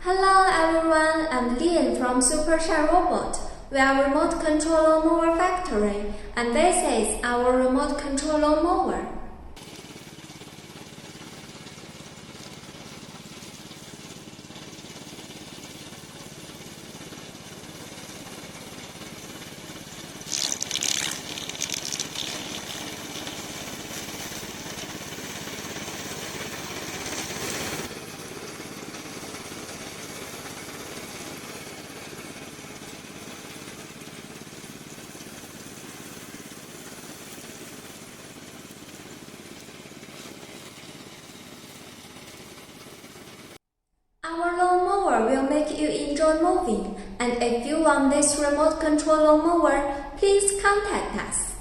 Hello everyone, I'm Lian from SUPERSHINE Robot. We are remote control mower factory, and this is our remote control mower. Our lawnmower will make you enjoy mowing, and if you want this remote control lawnmower, please contact us.